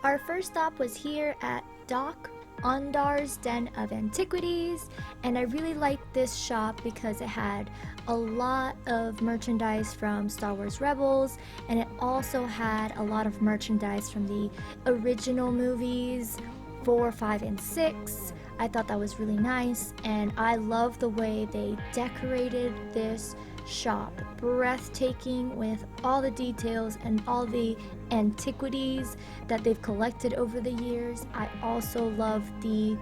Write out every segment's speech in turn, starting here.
Our first stop was here at Doc Ondar's Den of Antiquities, and I really liked this shop because it had a lot of merchandise from Star Wars Rebels, and it also had a lot of merchandise from the original movies 4, 5, and 6. I thought that was really nice, and I love the way they decorated this shop. Breathtaking with all the details and all the antiquities that they've collected over the years. I also love the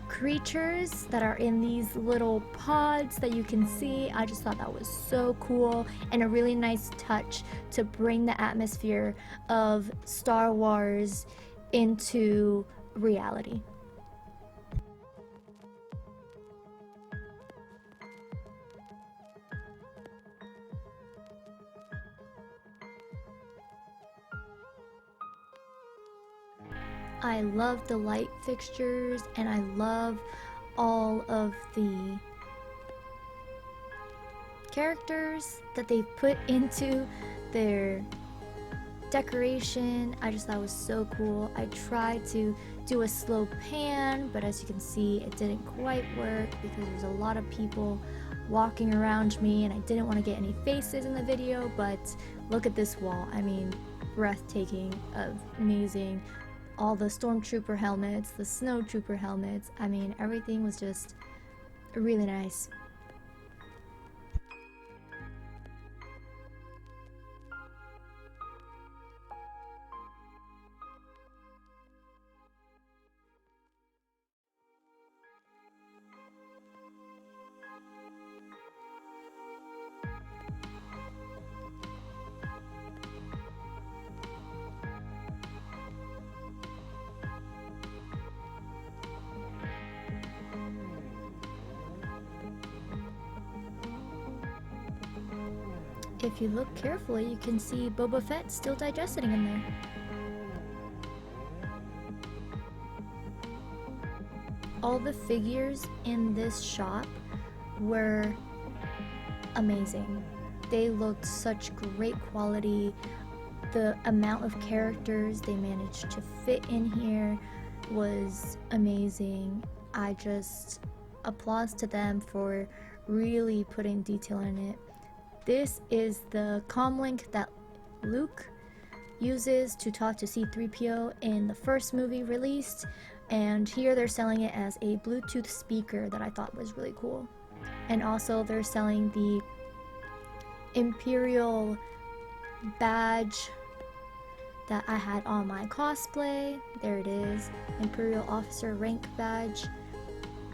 creatures that are in these little pods that you can see. I just thought that was so cool and a really nice touch to bring the atmosphere of Star Wars into reality. I love the light fixtures, and I love all of the characters that they've put into their decoration. I just thought it was so cool. I tried to do a slow pan, but as you can see, it didn't quite work because there's a lot of people walking around me and I didn't want to get any faces in the video. But look at this wall. I mean, breathtaking, amazing. All the stormtrooper helmets, the snowtrooper helmets. I mean, everything was just really nice. If you look carefully, you can see Boba Fett still digesting in there. All the figures in this shop were amazing. They looked such great quality. The amount of characters they managed to fit in here was amazing. I just applause to them for really putting detail in it. This is the comlink that Luke uses to talk to C-3PO in the first movie released, and here they're selling it as a Bluetooth speaker that I thought was really cool. And also they're selling the Imperial badge that I had on my cosplay. There it is, Imperial Officer rank badge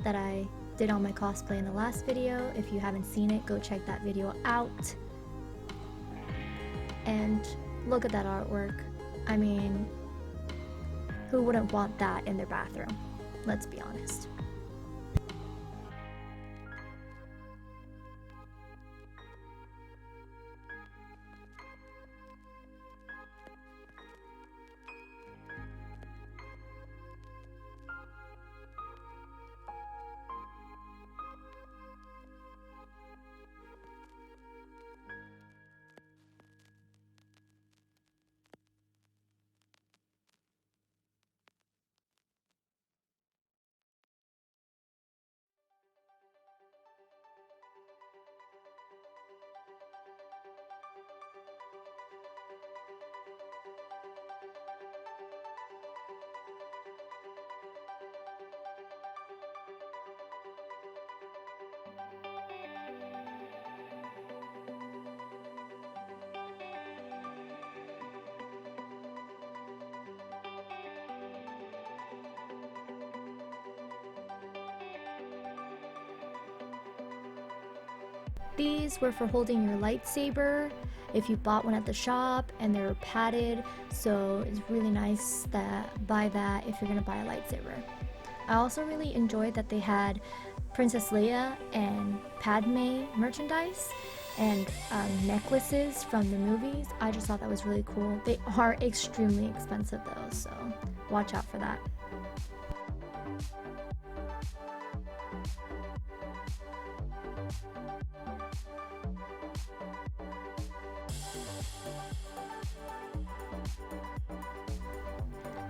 that I did on my cosplay in the last video. If you haven't seen it, go check that video out. And look at that artwork. I mean, who wouldn't want that in their bathroom? Let's be honest. These were for holding your lightsaber if you bought one at the shop, and they were padded, so it's really nice that buy that if you're gonna buy a lightsaber. I also really enjoyed that they had Princess Leia and Padme merchandise and necklaces from the movies. I just thought that was really cool. They are extremely expensive though, so watch out for that.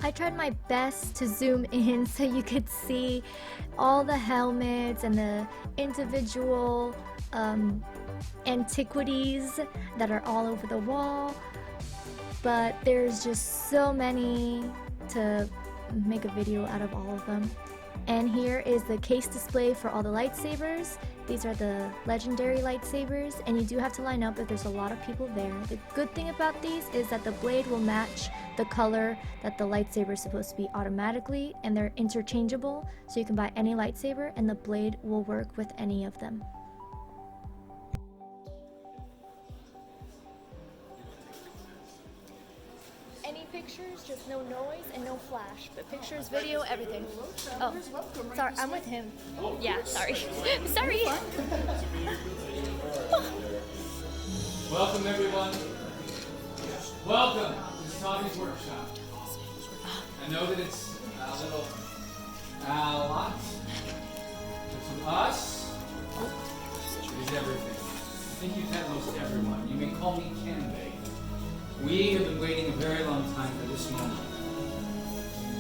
I tried my best to zoom in so you could see all the helmets and the individual antiquities that are all over the wall, but there's just so many to make a video out of all of them. And here is the case display for all the lightsabers. These are the legendary lightsabers, and you do have to line up if there's a lot of people there. The good thing about these is that the blade will match the color that the lightsaber is supposed to be automatically, and they're interchangeable, so you can buy any lightsaber and the blade will work with any of them. Any pictures, just no noise and no flash, but pictures, video, everything. Oh, sorry, I'm with him. Yeah, sorry. Sorry. Welcome, everyone. Welcome to Tommy's workshop. I know that it's a little lot, but to us, it is everything. I think you've met most everyone. You may call me Kenbei. We have been waiting a very long time for this moment.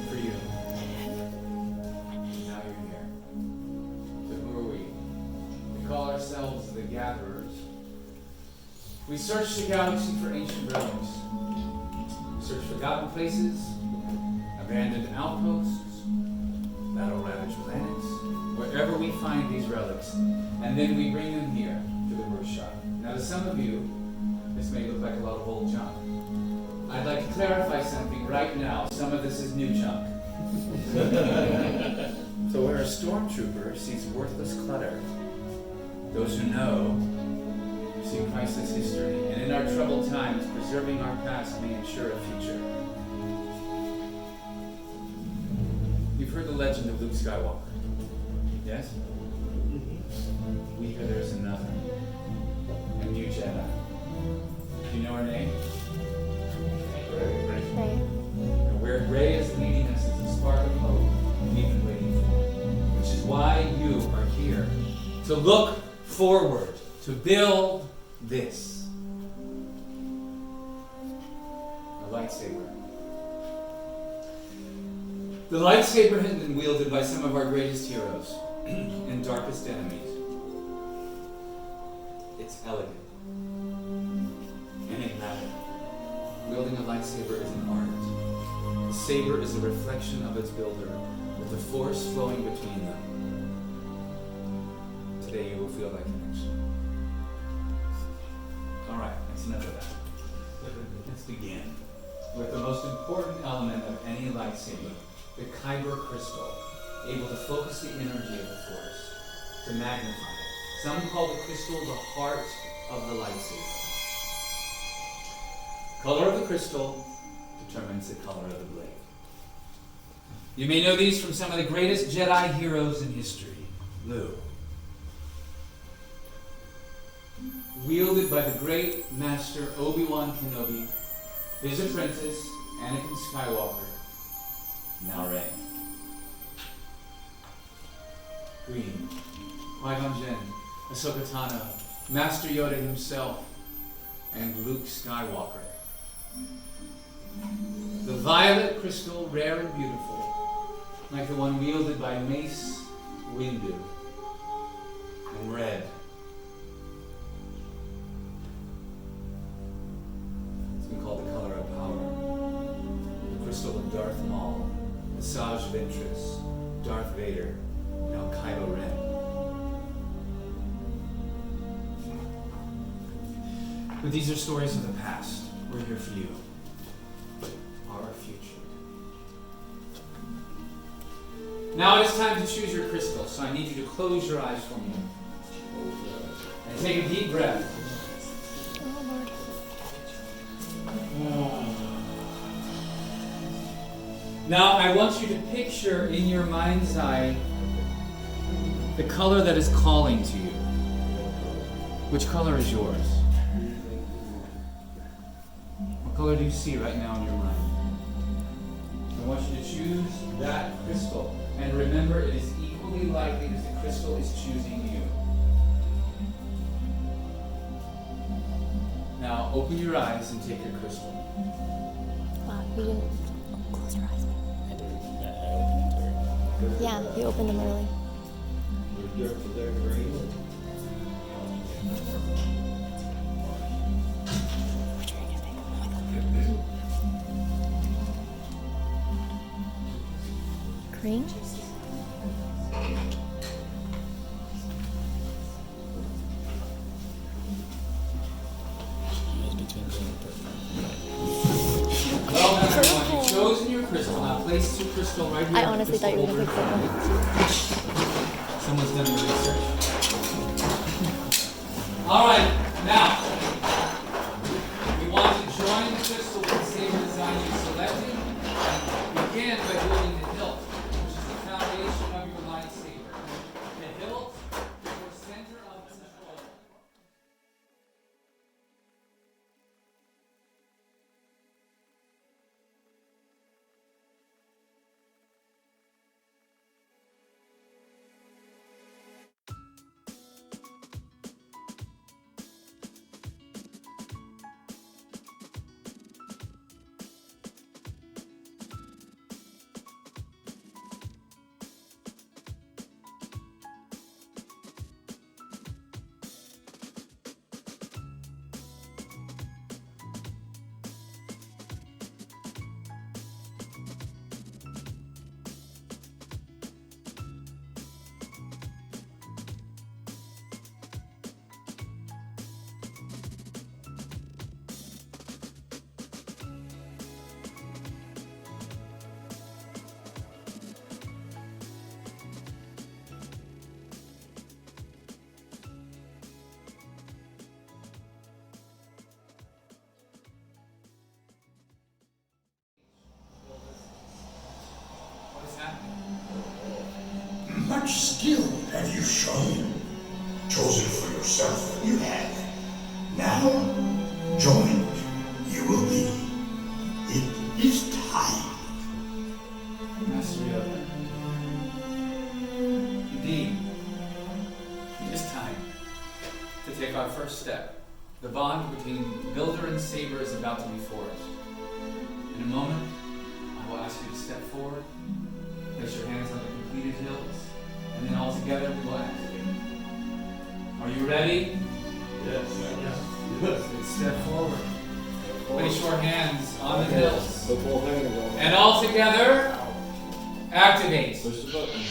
For you. Now you're here. So who are we? We call ourselves the Gatherers. We search the galaxy for ancient relics. We search forgotten places, abandoned outposts, battle-ravaged planets, wherever we find these relics, and then we bring them here to the workshop. Now to some of you, this may look like a lot of old junk. I'd like to clarify something right now. Some of this is new junk. So where a stormtrooper sees worthless clutter, those who know see priceless history, and in our troubled times, preserving our past may ensure a future. You've heard the legend of Luke Skywalker, yes? We hear there's another, a new Jedi. Do you know her name? Rey. And where Rey is leading us is a spark of hope we've been waiting for, which is why you are here, to look forward, to build this. A lightsaber. The lightsaber has been wielded by some of our greatest heroes and darkest enemies. It's elegant, enigmatic. Wielding a lightsaber is an art. The saber is a reflection of its builder, with the force flowing between them. Today you will feel that connection. Alright, that's enough of that. Let's begin with the most important element of any lightsaber, the kyber crystal, able to focus the energy of the force, to magnify it. Some call the crystal the heart of the lightsaber. Color of the crystal determines the color of the blade. You may know these from some of the greatest Jedi heroes in history. Luke. Wielded by the great master Obi-Wan Kenobi, his apprentice, Anakin Skywalker, now Rey. Green. Qui-Gon Jinn, Ahsoka Tano, Master Yoda himself, and Luke Skywalker. The violet crystal, rare and beautiful, like the one wielded by Mace Windu. And red. It's been called the color of power. The crystal of Darth Maul, the Sage Ventress, Darth Vader, now Kylo Ren. But these are stories of the past. We're here for you. Our future. Now it is time to choose your crystal, so I need you to close your eyes for me. And take a deep breath. Now I want you to picture in your mind's eye the color that is calling to you. Which color is yours? What color do you see right now in your mind? I want you to choose that crystal. And remember, it is equally likely that the crystal is choosing you. Now open your eyes and take your crystal. Wow, we didn't Close your eyes. I did. I opened it or... Yeah, you opened them early. Cream? It was between green and purple. Well done, everyone. You've chosen your crystal. Now place your crystal right here. I honestly thought you were gonna pick purple. Someone's done the research. All right, now we want to join the crystal with the saber design you selected. Begin by holding the hilt, which is the foundation of your lightsaber. The hilt is your center of control. What is happening? Much skill have you shown. Chosen for yourself, you have. Now, joined, you will be. It is time. Master Yoda. Indeed, it is time to take our first step. The bond between builder and saber is about to be forged. In a moment, I will ask you to step forward, place your hands on the completed hills, and then all together we will activate. Are you ready? Yes. Then step forward. Place your hands on the hills. The full hand roll. And all together, activate. Push the button.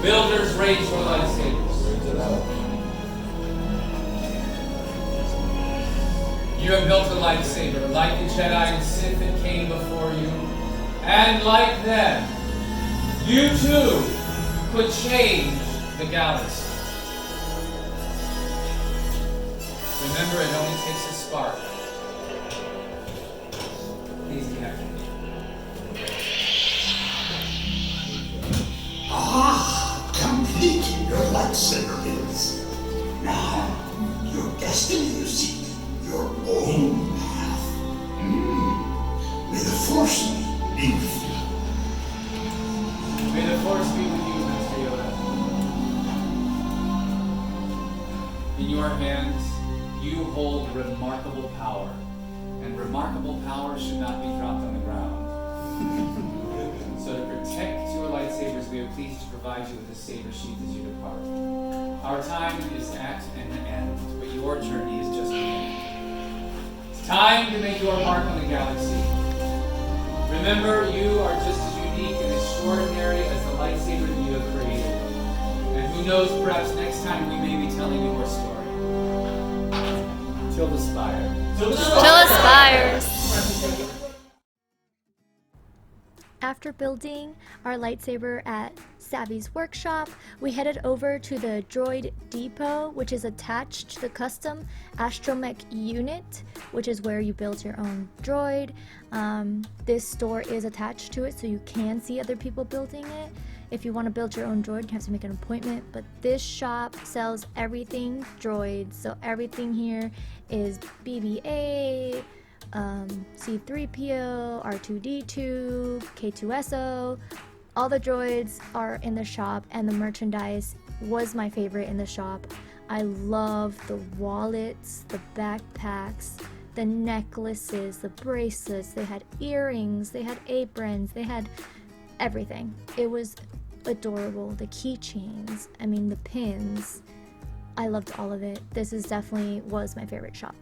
Builders, raise your lightsabers. Raise it out. You have built a lightsaber, like the Jedi and Sith that came before you. And like them, you too could change the galaxy. Remember, it only takes a spark. Please connect. Ah, complete your lightsaber is. Now, your destiny you seek, your own path. May the Force be with you. May the Force be with you, Master Yoda. In your hands, you hold remarkable power. And remarkable power should not be dropped on the ground. So to protect your lightsabers, we are pleased to provide you with a saber sheath as you depart. Our time is at an end, but your journey is just beginning. It's time to make your mark on the galaxy. Remember, you are just as unique and extraordinary as the lightsaber that you have created. And who knows, perhaps next time we may be telling you your story. Till the spire. Till the spire! Till it spires! After building our lightsaber at SAVI'S workshop, we headed over to the droid depot, which is attached to the custom astromech unit, which is where you build your own droid. This store is attached to it, so you can see other people building it. If you want to build your own droid, you have to make an appointment, but this shop sells everything droids, so everything here is BB-8, C-3PO, R2-D2, K-2SO. All the droids are in the shop, and the merchandise was my favorite in the shop. I love the wallets, the backpacks, the necklaces, the bracelets, they had earrings, they had aprons, they had everything. It was adorable. The keychains, I mean, the pins. I loved all of it. This is definitely was my favorite shop.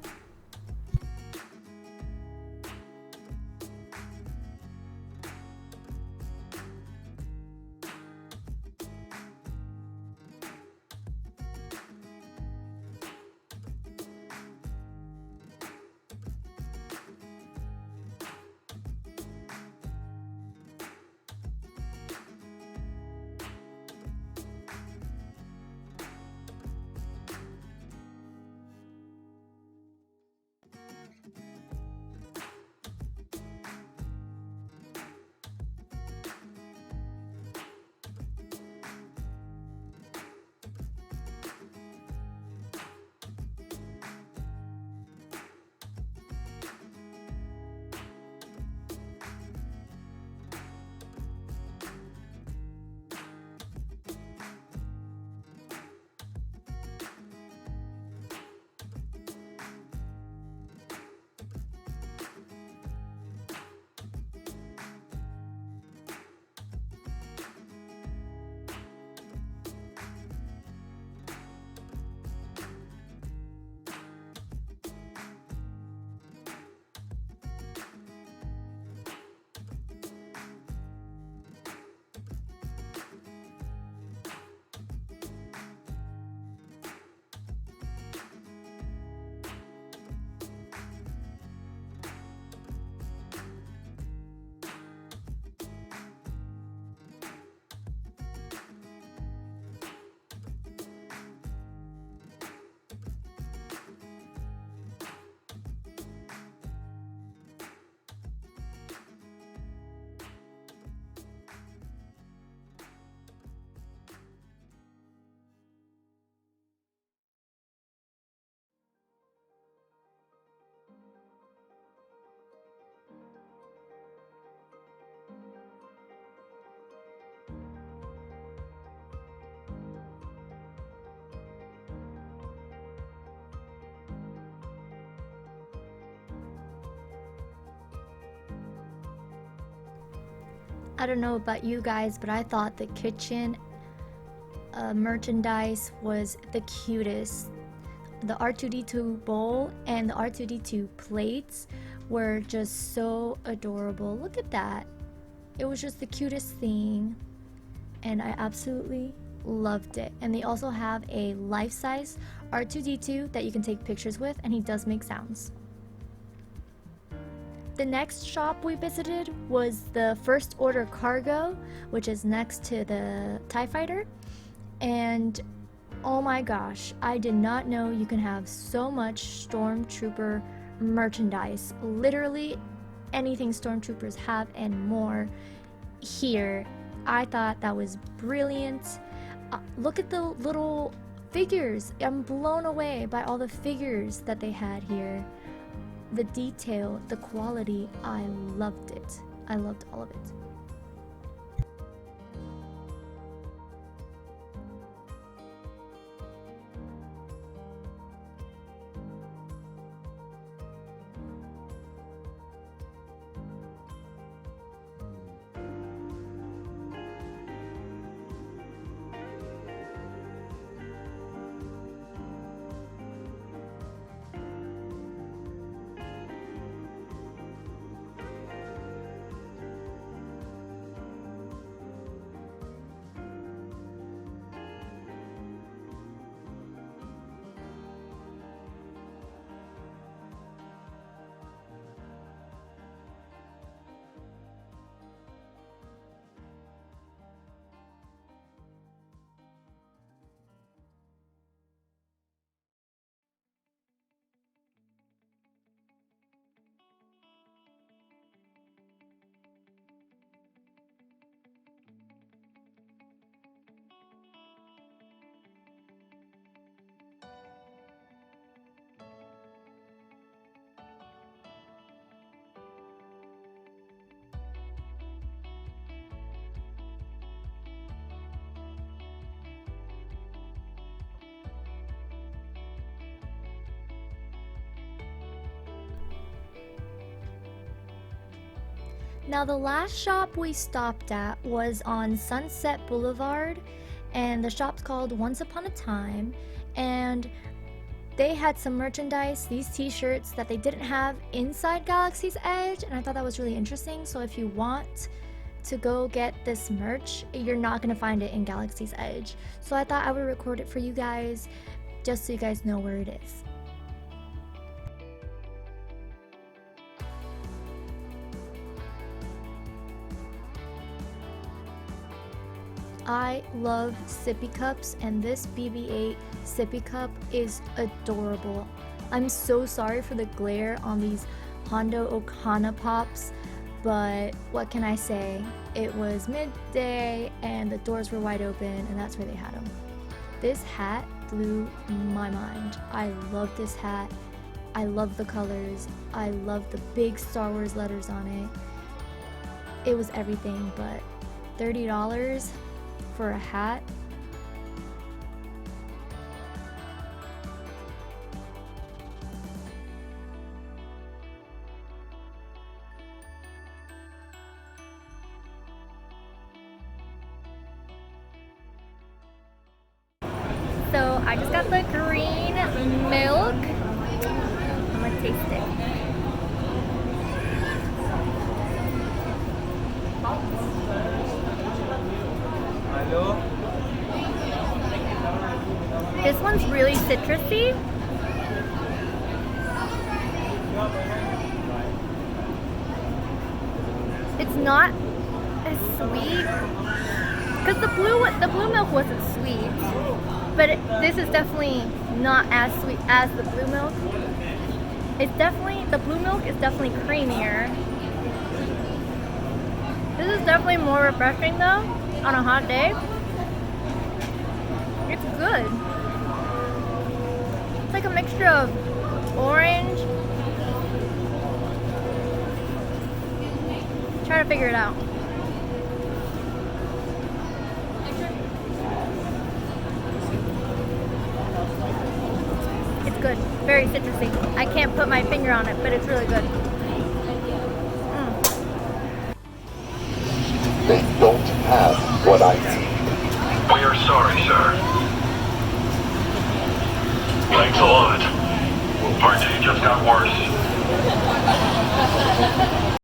I don't know about you guys, but I thought the kitchen merchandise was the cutest. The R2D2 bowl and the R2D2 plates were just so adorable. Look at that. It was just the cutest thing, and I absolutely loved it. And they also have a life-size R2D2 that you can take pictures with, and he does make sounds. The next shop we visited was the First Order Cargo, which is next to the TIE Fighter. And oh my gosh, I did not know you can have so much Stormtrooper merchandise. Literally anything Stormtroopers have and more here. I thought that was brilliant. Look at the little figures. I'm blown away by all the figures that they had here. The detail, the quality, I loved it. I loved all of it. Now, the last shop we stopped at was on Sunset Boulevard, and the shop's called Once Upon a Time, and they had some merchandise, these t-shirts that they didn't have inside Galaxy's Edge, and I thought that was really interesting. So if you want to go get this merch, you're not going to find it in Galaxy's Edge. So I thought I would record it for you guys, just so you guys know where it is. I love sippy cups, and this BB-8 sippy cup is adorable. I'm so sorry for the glare on these Hondo Okana pops, but what can I say? It was midday and the doors were wide open, and that's where they had them. This hat blew my mind. I love this hat. I love the colors. I love the big Star Wars letters on it. It was everything, but $30 for a hat. So I just got the green milk. I'm gonna taste it. This one's really citrusy. It's not as sweet, because the blue milk wasn't sweet, but this is definitely not as sweet as the blue milk. The blue milk is definitely creamier. This is definitely more refreshing though on a hot day. It's good. It's like a mixture of orange. Try to figure it out. It's good. Very citrusy. I can't put my finger on it, but it's really good. They don't have what I need. We are sorry, sir. Thanks a lot. Our day just got worse.